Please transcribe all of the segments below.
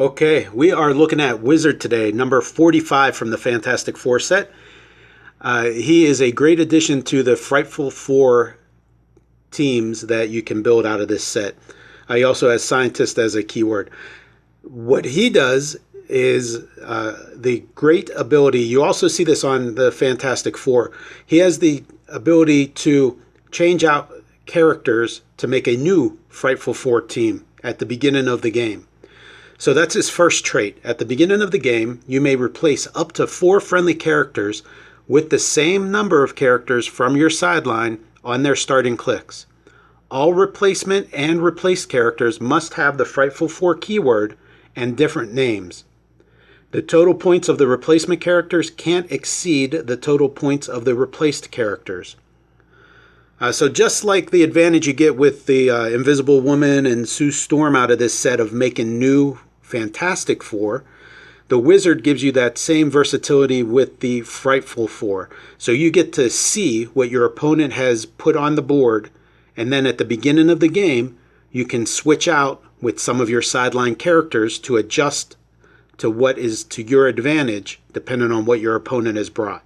Okay, we are looking at Wizard today, number 45 from the Fantastic Four set. He is a great addition to the Frightful Four teams that you can build out of this set. He also has Scientist as a keyword. What he does is the great ability, you also see this on the Fantastic Four, he has the ability to change out characters to make a new Frightful Four team at the beginning of the game. So that's his first trait. At the beginning of the game, you may replace up to 4 friendly characters with the same number of characters from your sideline on their starting clicks. All replacement and replaced characters must have the Frightful Four keyword and different names. The total points of the replacement characters can't exceed the total points of the replaced characters. So just like the advantage you get with the Invisible Woman and Sue Storm out of this set of making new Fantastic Four, the Wizard gives you that same versatility with the Frightful Four. So you get to see what your opponent has put on the board, and then at the beginning of the game, you can switch out with some of your sideline characters to adjust to what is to your advantage, depending on what your opponent has brought.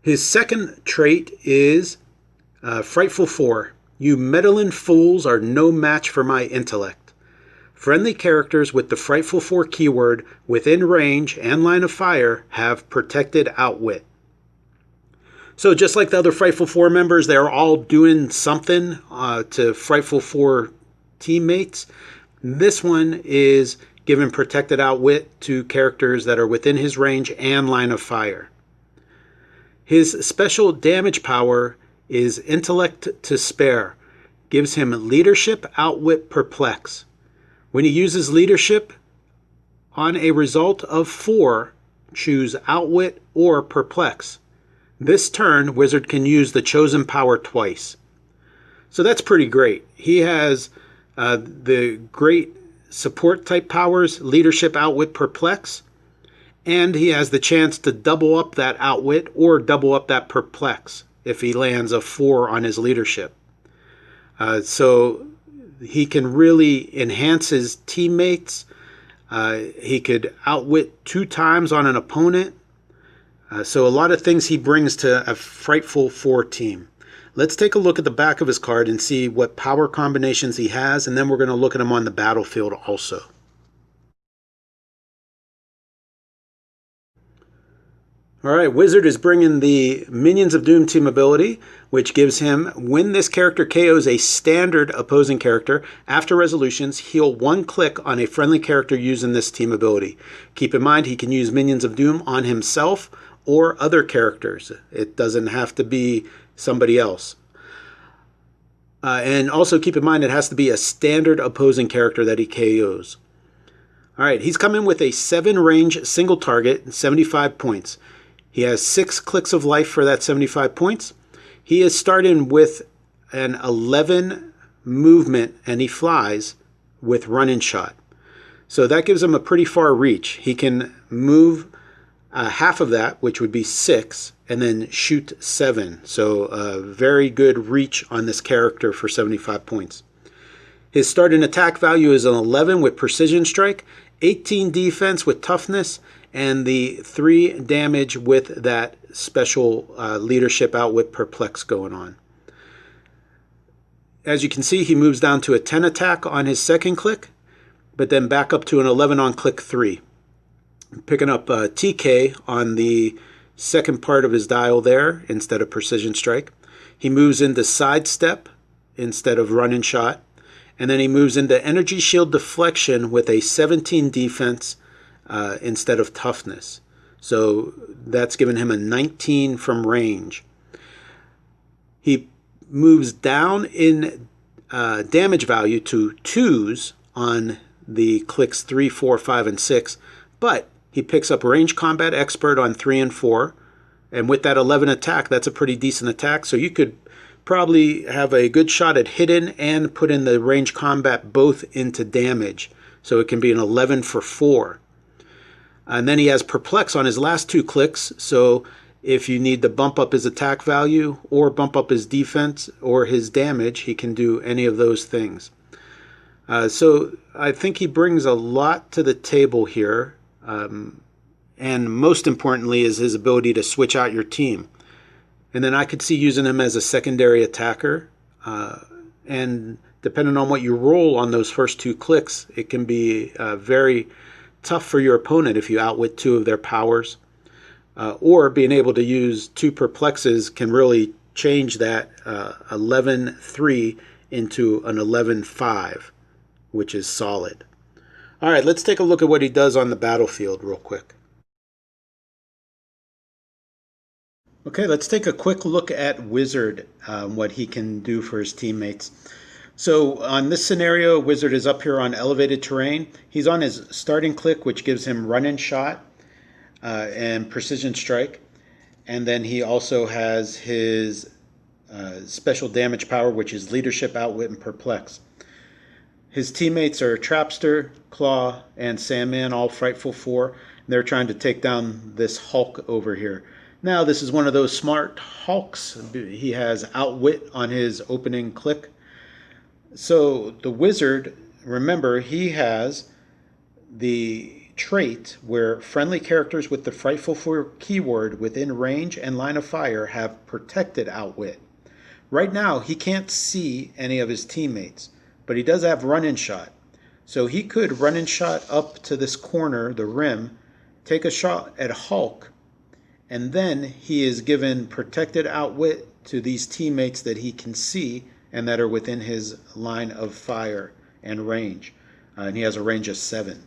His second trait is Frightful Four. You meddling fools are no match for my intellect. Friendly characters with the Frightful Four keyword within range and line of fire have protected outwit. So just like the other Frightful Four members, they're all doing something to Frightful Four teammates. This one is giving protected outwit to characters that are within his range and line of fire. His special damage power is Intellect to Spare. Gives him Leadership, Outwit, Perplex. When he uses Leadership on a result of 4, choose Outwit or Perplex. This turn, Wizard can use the chosen power twice. So that's pretty great. He has the great support type powers, Leadership, Outwit, Perplex. And he has the chance to double up that Outwit or double up that Perplex if he lands a 4 on his Leadership. So he can really enhance his teammates. He could outwit 2 times on an opponent. So a lot of things he brings to a Frightful Four team. Let's take a look at the back of his card and see what power combinations he has, and then we're going to look at him on the battlefield also. Alright, Wizard is bringing the Minions of Doom team ability, which gives him, when this character KOs a standard opposing character, after resolutions, heal 1 click on a friendly character using this team ability. Keep in mind, he can use Minions of Doom on himself or other characters. It doesn't have to be somebody else. And also keep in mind, it has to be a standard opposing character that he KOs. Alright, he's coming with a 7 range single target, 75 points. He has 6 clicks of life for that 75 points. He is starting with an 11 movement, and he flies with run and shot. So that gives him a pretty far reach. He can move half of that, which would be 6, and then shoot 7. So very good reach on this character for 75 points. His starting attack value is an 11 with precision strike, 18 defense with toughness, and the 3 damage with that special Leadership, Outwit, Perplex going on. As you can see, he moves down to a 10 attack on his second click, but then back up to an 11 on click 3. Picking up TK on the second part of his dial there instead of precision strike. He moves into sidestep instead of run and shot. And then he moves into energy shield deflection with a 17 defense instead of toughness. So that's given him a 19 from range. He moves down in damage value to 2s on the clicks 3, 4, 5, and 6, but he picks up range combat expert on 3 and 4, and with that 11 attack, that's a pretty decent attack. So you could probably have a good shot at hidden and put in the range combat both into damage. So it can be an 11 for 4. And then he has Perplex on his last 2 clicks, so if you need to bump up his attack value or bump up his defense or his damage, he can do any of those things. So I think he brings a lot to the table here. And most importantly is his ability to switch out your team. And then I could see using him as a secondary attacker. And depending on what you roll on those first two clicks, it can be very tough for your opponent if you outwit two of their powers. Or being able to use two perplexes can really change that 11-3 into an 11-5, which is solid. All right, let's take a look at what he does on the battlefield real quick. Okay, let's take a quick look at Wizard, what he can do for his teammates. So on this scenario, Wizard is up here on elevated terrain. He's on his starting click, which gives him run and shot and precision strike. And then he also has his special damage power, which is leadership, outwit, and perplex. His teammates are Trapster, Claw, and Sandman, all Frightful 4. They're trying to take down this Hulk over here. Now, this is one of those smart Hulks. He has outwit on his opening click. So the Wizard, remember, he has the trait where friendly characters with the Frightful 4 keyword within range and line of fire have protected outwit. Right now, he can't see any of his teammates, but he does have run and shot. So he could run and shot up to this corner, the rim, take a shot at Hulk, and then he is given protected outwit to these teammates that he can see and that are within his line of fire and range. And he has a range of 7.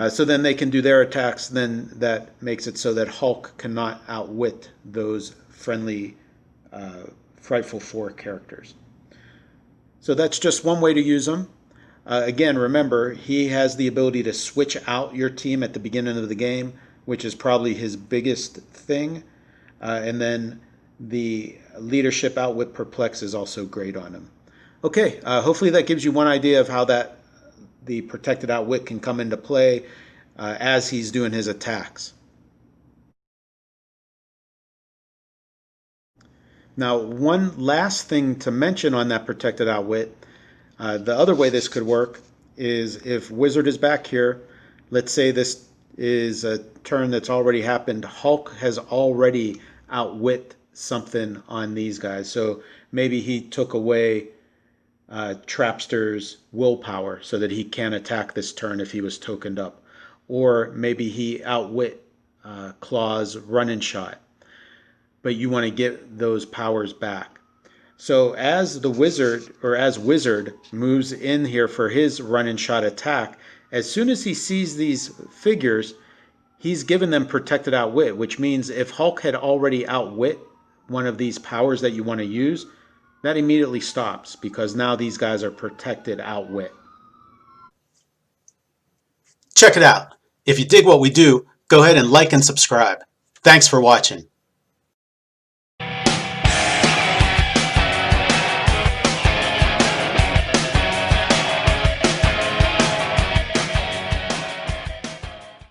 So then they can do their attacks. Then that makes it so that Hulk cannot outwit those friendly Frightful 4 characters. So that's just one way to use them. Again, remember, he has the ability to switch out your team at the beginning of the game, which is probably his biggest thing. And then the leadership outwit perplex is also great on him. Okay, hopefully that gives you one idea of how the protected outwit can come into play as he's doing his attacks. Now, one last thing to mention on that protected outwit, the other way this could work is if Wizard is back here, let's say this is a turn that's already happened. Hulk has already outwit something on these guys. So maybe he took away Trapster's willpower so that he can't attack this turn if he was tokened up. Or maybe he outwit Claw's run and shot. But you want to get those powers back. So as the Wizard, or as Wizard moves in here for his run and shot attack, as soon as he sees these figures, he's given them protected outwit, which means if Hulk had already outwit one of these powers that you want to use, that immediately stops because now these guys are protected outwit. Check it out. If you dig what we do, go ahead and like and subscribe. Thanks for watching.